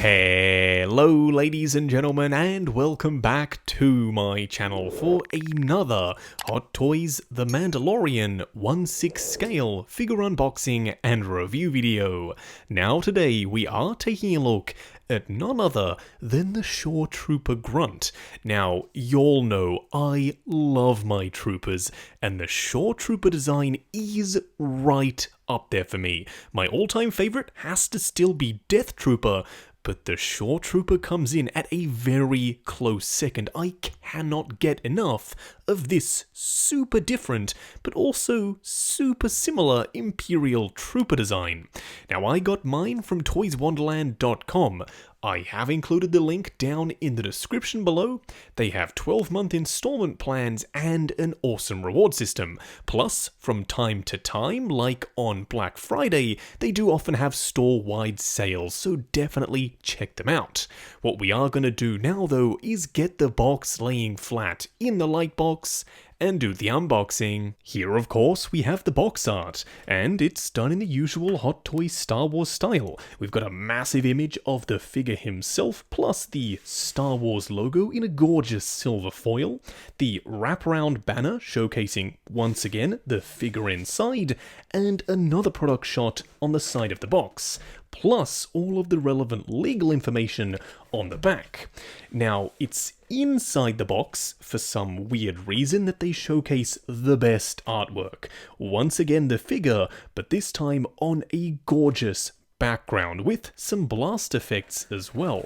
Hello ladies and gentlemen, and welcome back to my channel for another Hot Toys The Mandalorian 1/6 scale figure unboxing and review video. Now today we are taking a look at none other than the Shoretrooper Grunt. Now, y'all know I love my troopers, and the Shoretrooper design is right up there for me. My all-time favorite has to still be Death Trooper, but the Shoretrooper comes in at a very close second. I cannot get enough of this super different, but also super similar Imperial Trooper design. Now, I got mine from toyswonderland.com. I have included the link down in the description below. They have 12-month installment plans and an awesome reward system. Plus, from time to time, like on Black Friday, they do often have store-wide sales, so definitely check them out. What we are going to do now, though, is get the box laying flat in the light box and do the unboxing. Here, of course, we have the box art, and it's done in the usual Hot Toys Star Wars style. We've got a massive image of the figure himself, plus the Star Wars logo in a gorgeous silver foil, the wraparound banner showcasing, once again, the figure inside, and another product shot on the side of the box, plus all of the relevant legal information on the back. Now, it's inside the box, for some weird reason, that they showcase the best artwork. Once again, the figure, but this time on a gorgeous background with some blast effects as well.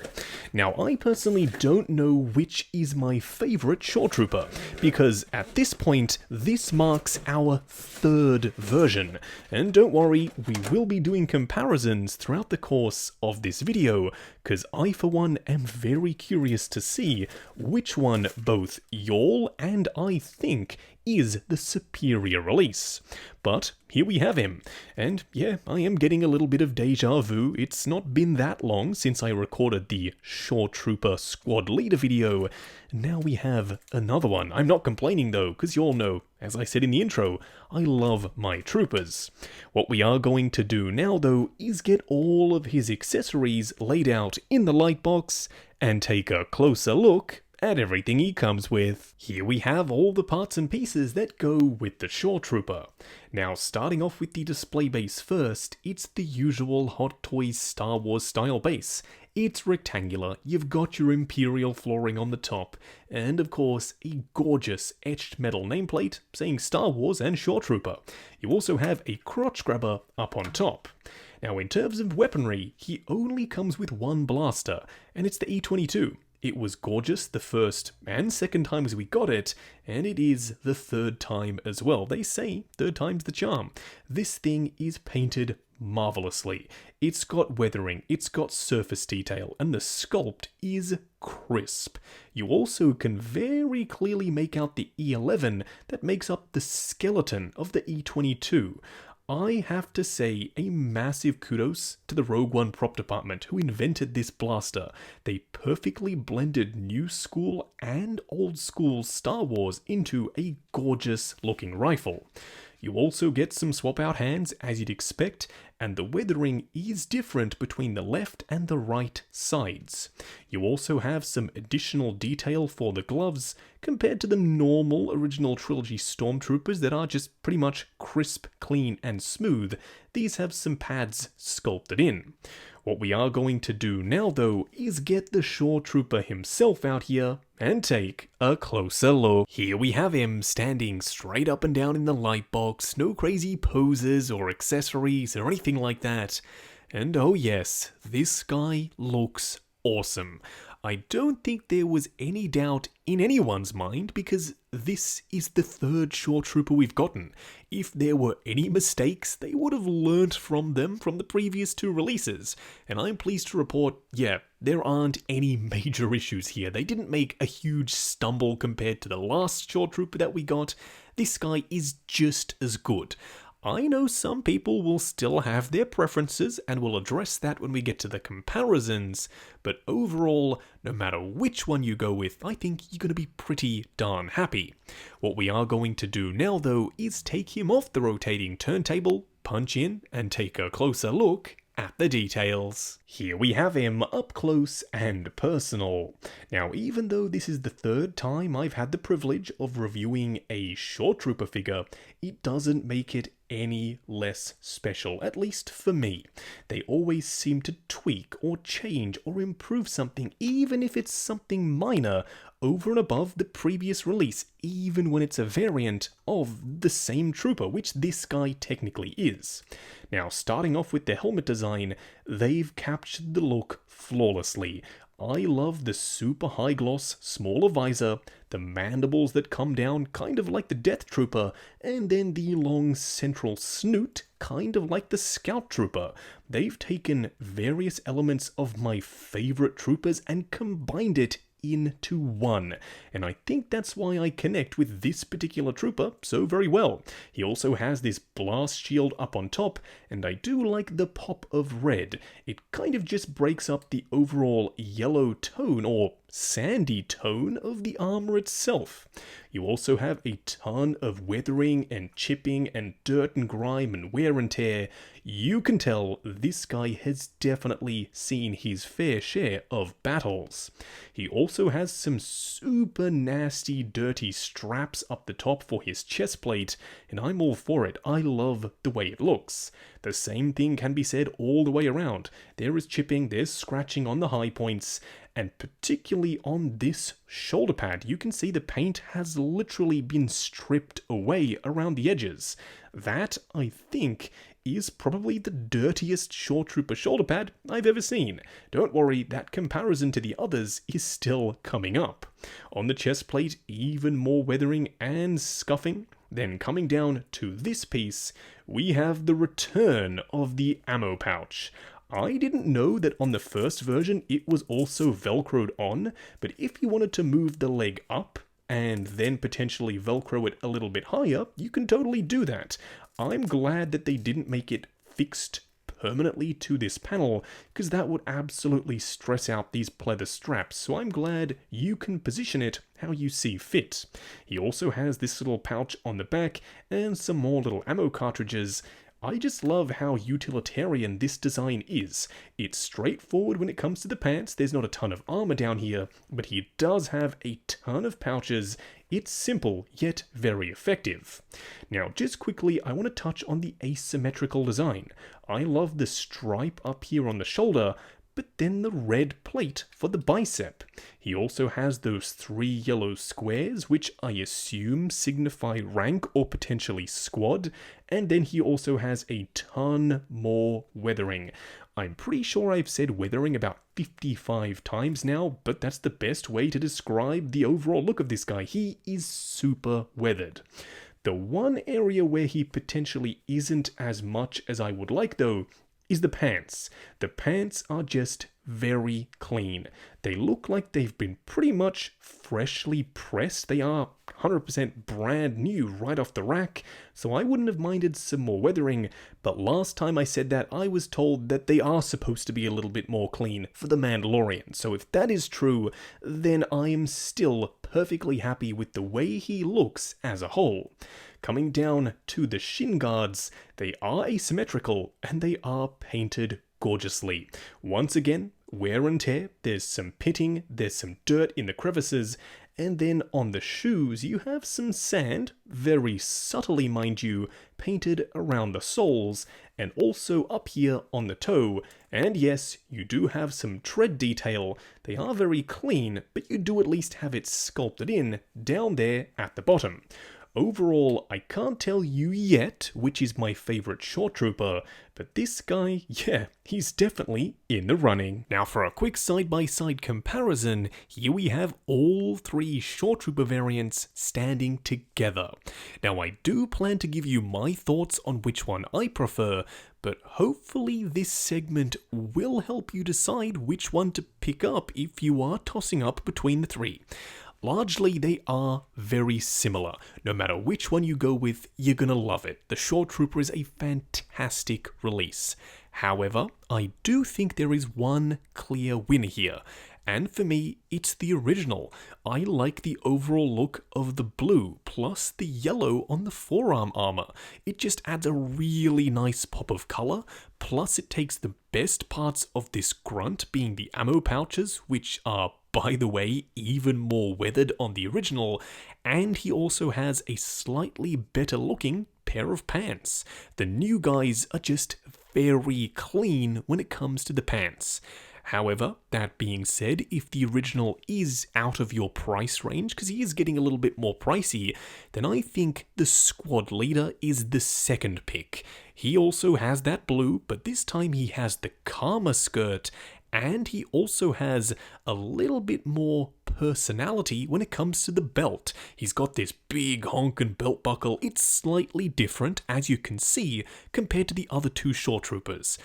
Now, I personally don't know which is my favorite Shoretrooper, because at this point, this marks our third version. And don't worry, we will be doing comparisons throughout the course of this video, because I, for one, am very curious to see which one both y'all and I think is the superior release. But here we have him, and yeah, I am getting a little bit of deja vu. It's not been that long since I recorded the Shoretrooper Squad Leader video, and now we have another one. I'm not complaining though, because you all know, as I said in the intro, I love my troopers. What we are going to do now though is get all of his accessories laid out in the light box and take a closer look at everything he comes with. Here we have all the parts and pieces that go with the Shoretrooper. Now, starting off with the display base first, it's the usual Hot Toys Star Wars style base. It's rectangular, you've got your Imperial flooring on the top, and of course, a gorgeous etched metal nameplate saying Star Wars and Shoretrooper. You also have a crotch grabber up on top. Now, in terms of weaponry, he only comes with one blaster, and it's the E22. It was gorgeous the first and second times we got it, and it is the third time as well. They say third time's the charm. This thing is painted marvelously. It's got weathering, it's got surface detail, and the sculpt is crisp. You also can very clearly make out the E11 that makes up the skeleton of the E22. I have to say a massive kudos to the Rogue One prop department who invented this blaster. They perfectly blended new school and old school Star Wars into a gorgeous looking rifle. You also get some swap out hands as you'd expect, and the weathering is different between the left and the right sides. You also have some additional detail for the gloves compared to the normal original trilogy Stormtroopers that are just pretty much crisp, clean, and smooth. These have some pads sculpted in. What we are going to do now, though, is get the Shoretrooper himself out here and take a closer look. Here we have him standing straight up and down in the light box, no crazy poses or accessories or anything like that. And oh yes, this guy looks awesome. I don't think there was any doubt in anyone's mind, because this is the third Shoretrooper we've gotten. If there were any mistakes, they would have learnt from them from the previous two releases. And I'm pleased to report, yeah, there aren't any major issues here. They didn't make a huge stumble compared to the last Shoretrooper that we got. This guy is just as good. I know some people will still have their preferences, and we'll address that when we get to the comparisons, but overall, no matter which one you go with, I think you're going to be pretty darn happy. What we are going to do now, though, is take him off the rotating turntable, punch in, and take a closer look at the details. Here we have him up close and personal. Now, even though this is the third time I've had the privilege of reviewing a Shoretrooper figure, it doesn't make it any less special, at least for me. They always seem to tweak or change or improve something, even if it's something minor, over and above the previous release, even when it's a variant of the same trooper, which this guy technically is. Now, starting off with the helmet design, they've captured the look flawlessly. I love the super high gloss, smaller visor, the mandibles that come down kind of like the Death Trooper, and then the long central snoot, kind of like the Scout Trooper. They've taken various elements of my favorite troopers and combined it into one, and I think that's why I connect with this particular trooper so very well. He also has this blast shield up on top, and I do like the pop of red. It kind of just breaks up the overall yellow tone or sandy tone of the armor itself. You also have a ton of weathering and chipping and dirt and grime and wear and tear. You can tell this guy has definitely seen his fair share of battles. He also has some super nasty dirty straps up the top for his chest plate, and I'm all for it. I love the way it looks. The same thing can be said all the way around. There is chipping, there's scratching on the high points, and particularly on this shoulder pad, you can see the paint has literally been stripped away around the edges. That, I think, is probably the dirtiest Shoretrooper shoulder pad I've ever seen. Don't worry, that comparison to the others is still coming up. On the chest plate, even more weathering and scuffing. Then coming down to this piece, we have the return of the ammo pouch. I didn't know that on the first version it was also velcroed on, but if you wanted to move the leg up and then potentially velcro it a little bit higher, you can totally do that. I'm glad that they didn't make it fixed permanently to this panel, because that would absolutely stress out these pleather straps, so I'm glad you can position it how you see fit. He also has this little pouch on the back and some more little ammo cartridges. I just love how utilitarian this design is. It's straightforward when it comes to the pants. There's not a ton of armor down here, but he does have a ton of pouches. It's simple, yet very effective. Now, just quickly, I want to touch on the asymmetrical design. I love the stripe up here on the shoulder, but then the red plate for the bicep. He also has those 3 yellow squares, which I assume signify rank or potentially squad, and then he also has a ton more weathering. I'm pretty sure I've said weathering about 55 times now, but that's the best way to describe the overall look of this guy. He is super weathered. The one area where he potentially isn't as much as I would like, though, is the pants. The pants are just very clean. They look like they've been pretty much freshly pressed. They are 100% brand new right off the rack, so I wouldn't have minded some more weathering, but last time I said that, I was told that they are supposed to be a little bit more clean for the Mandalorian, so if that is true, then I am still perfectly happy with the way he looks as a whole. Coming down to the shin guards, they are asymmetrical and they are painted gorgeously. Once again, wear and tear, there's some pitting, there's some dirt in the crevices, and then on the shoes you have some sand, very subtly mind you, painted around the soles, and also up here on the toe. And yes, you do have some tread detail. They are very clean, but you do at least have it sculpted in down there at the bottom. Overall, I can't tell you yet which is my favorite Shoretrooper, but this guy, yeah, he's definitely in the running. Now for a quick side-by-side comparison, here we have all 3 Shoretrooper variants standing together. Now I do plan to give you my thoughts on which one I prefer, but hopefully this segment will help you decide which one to pick up if you are tossing up between the 3. Largely, they are very similar. No matter which one you go with, you're gonna love it. The Shoretrooper is a fantastic release. However, I do think there is one clear winner here, and for me, it's the original. I like the overall look of the blue, plus the yellow on the forearm armor. It just adds a really nice pop of color, plus it takes the best parts of this Grunt, being the ammo pouches, which are, by the way, even more weathered on the original, and he also has a slightly better looking pair of pants. The new guys are just very clean when it comes to the pants. However, that being said, if the original is out of your price range, because he is getting a little bit more pricey, then I think the squad leader is the second pick. He also has that blue, but this time he has the Karma skirt, and he also has a little bit more personality when it comes to the belt. He's got this big honkin' belt buckle. It's slightly different, as you can see, compared to the other two Shoretroopers.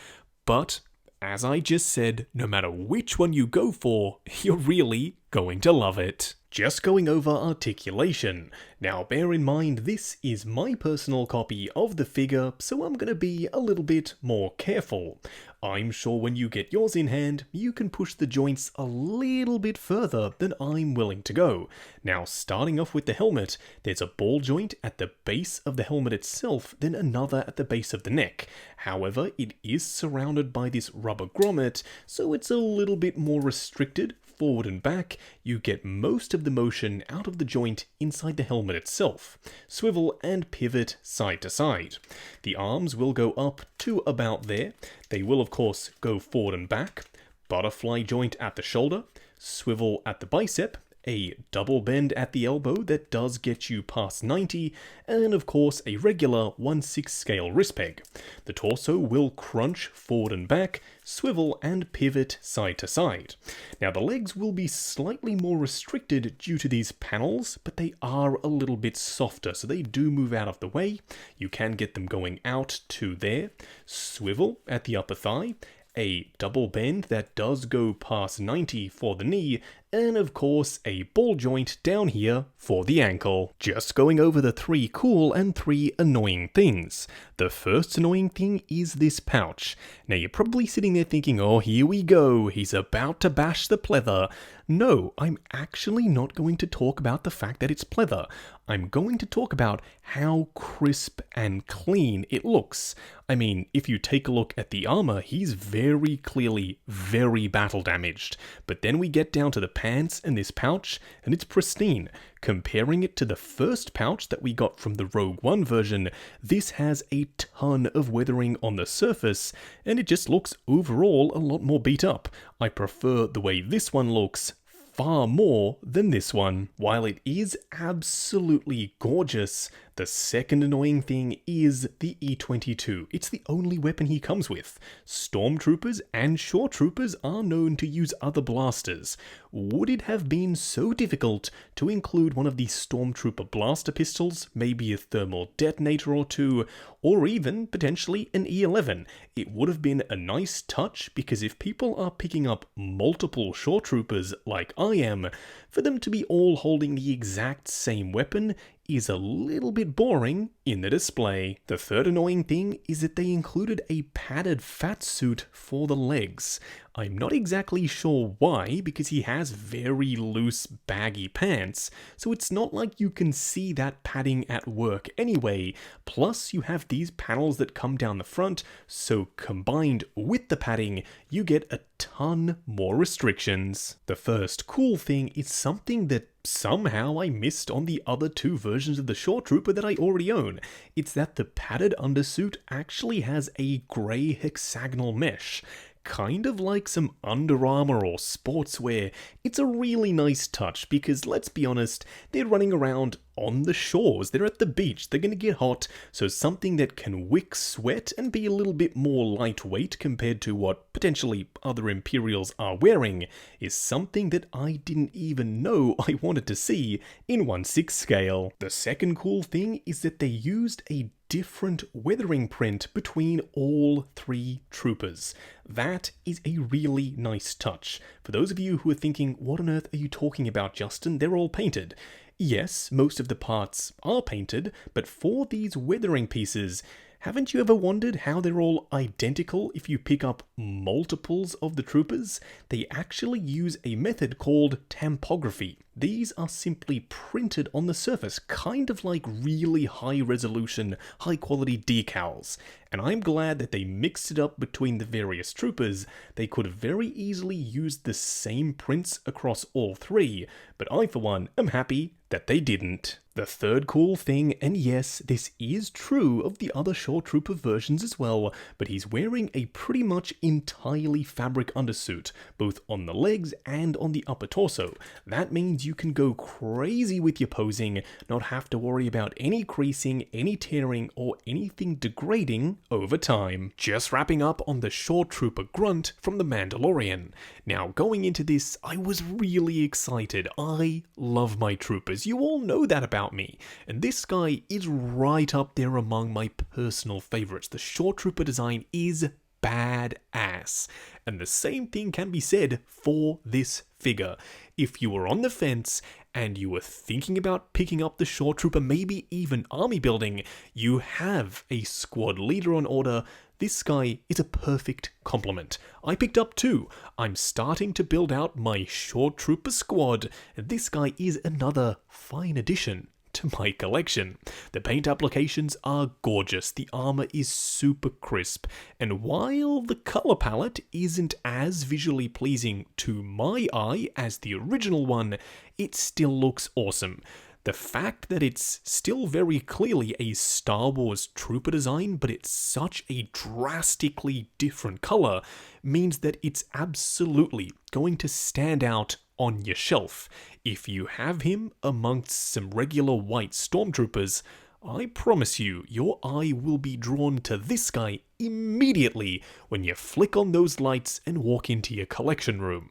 But as I just said, no matter which one you go for, you're really going to love it. Just going over articulation. Now bear in mind this is my personal copy of the figure, so I'm going to be a little bit more careful. I'm sure when you get yours in hand, you can push the joints a little bit further than I'm willing to go. Now starting off with the helmet, there's a ball joint at the base of the helmet itself, then another at the base of the neck. However, it is surrounded by this rubber grommet, so it's a little bit more restricted. Forward and back, you get most of the motion out of the joint inside the helmet itself. Swivel and pivot side to side. The arms will go up to about there. They will of course go forward and back. Butterfly joint at the shoulder. Swivel at the bicep. A double bend at the elbow that does get you past 90, and of course a regular 1/6 scale wrist peg. The torso will crunch forward and back, swivel and pivot side to side. Now the legs will be slightly more restricted due to these panels, but they are a little bit softer, so they do move out of the way. You can get them going out to there. Swivel at the upper thigh. A double bend that does go past 90 for the knee, and of course a ball joint down here for the ankle. Just going over the 3 cool and 3 annoying things. The first annoying thing is this pouch. Now you're probably sitting there thinking, oh here we go, he's about to bash the pleather. No, I'm actually not going to talk about the fact that it's pleather. I'm going to talk about how crisp and clean it looks. I mean, if you take a look at the armor, he's very clearly very battle damaged. But then we get down to the pants and this pouch, and it's pristine. Comparing it to the first pouch that we got from the Rogue One version, this has a ton of weathering on the surface, and it just looks overall a lot more beat up. I prefer the way this one looks far more than this one. While it is absolutely gorgeous, the second annoying thing is the E-22. It's the only weapon he comes with. Stormtroopers and Shoretroopers are known to use other blasters. Would it have been so difficult to include one of these Stormtrooper blaster pistols, maybe a thermal detonator or two, or even potentially an E-11? It would have been a nice touch, because if people are picking up multiple Shoretroopers like I am, for them to be all holding the exact same weapon is a little bit boring in the display. The third annoying thing is that they included a padded fat suit for the legs. I'm not exactly sure why, because he has very loose, baggy pants, so it's not like you can see that padding at work anyway. Plus, you have these panels that come down the front, so combined with the padding, you get a ton more restrictions. The first cool thing is something that somehow I missed on the other 2 versions of the Shoretrooper that I already own. It's that the padded undersuit actually has a grey hexagonal mesh. Kind of like some Under Armour or sportswear. It's a really nice touch because, let's be honest, they're running around on the shores, they're at the beach, they're going to get hot, so something that can wick sweat and be a little bit more lightweight compared to what potentially other Imperials are wearing is something that I didn't even know I wanted to see in 1/6 scale. The second cool thing is that they used a different weathering print between all 3 troopers. That is a really nice touch. For those of you who are thinking, what on earth are you talking about, Justin? They're all painted. Yes, most of the parts are painted, but for these weathering pieces, Haven't you ever wondered how they're all identical if you pick up multiples of the troopers? They actually use a method called tampography. These are simply printed on the surface, kind of like really high resolution, high quality decals. And I'm glad that they mixed it up between the various troopers. They could have very easily used the same prints across all three, but I for one am happy that they didn't. The third cool thing, and yes, this is true of the other Shoretrooper versions as well, but he's wearing a pretty much entirely fabric undersuit, both on the legs and on the upper torso. That means you can go crazy with your posing, not have to worry about any creasing, any tearing, or anything degrading over time. Just wrapping up on the Shoretrooper Grunt from The Mandalorian. Now, going into this, I was really excited. I love my troopers. You all know that about me. And this guy is right up there among my personal favorites. The Shoretrooper design is badass. And the same thing can be said for this figure. If you were on the fence and you were thinking about picking up the Shoretrooper, maybe even army building, you have a squad leader on order. This guy is a perfect complement. I picked up two. I'm starting to build out my Shoretrooper squad, and this guy is another fine addition to my collection. The paint applications are gorgeous, the armor is super crisp, and while the color palette isn't as visually pleasing to my eye as the original one, it still looks awesome. The fact that it's still very clearly a Star Wars trooper design, but it's such a drastically different color, means that it's absolutely going to stand out on your shelf. If you have him amongst some regular white stormtroopers, I promise you, your eye will be drawn to this guy immediately when you flick on those lights and walk into your collection room.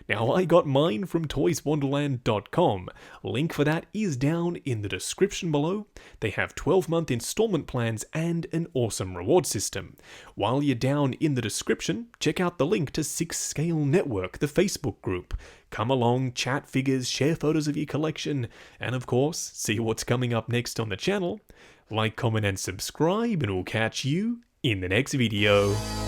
Now, I got mine from toyswonderland.com. Link for that is down in the description below. They have 12-month installment plans and an awesome reward system. While you're down in the description, check out the link to 6 Scale Network, the Facebook group. Come along, chat figures, share photos of your collection, and of course, see what's coming up next on the channel. Like, comment, and subscribe, and we'll catch you in the next video.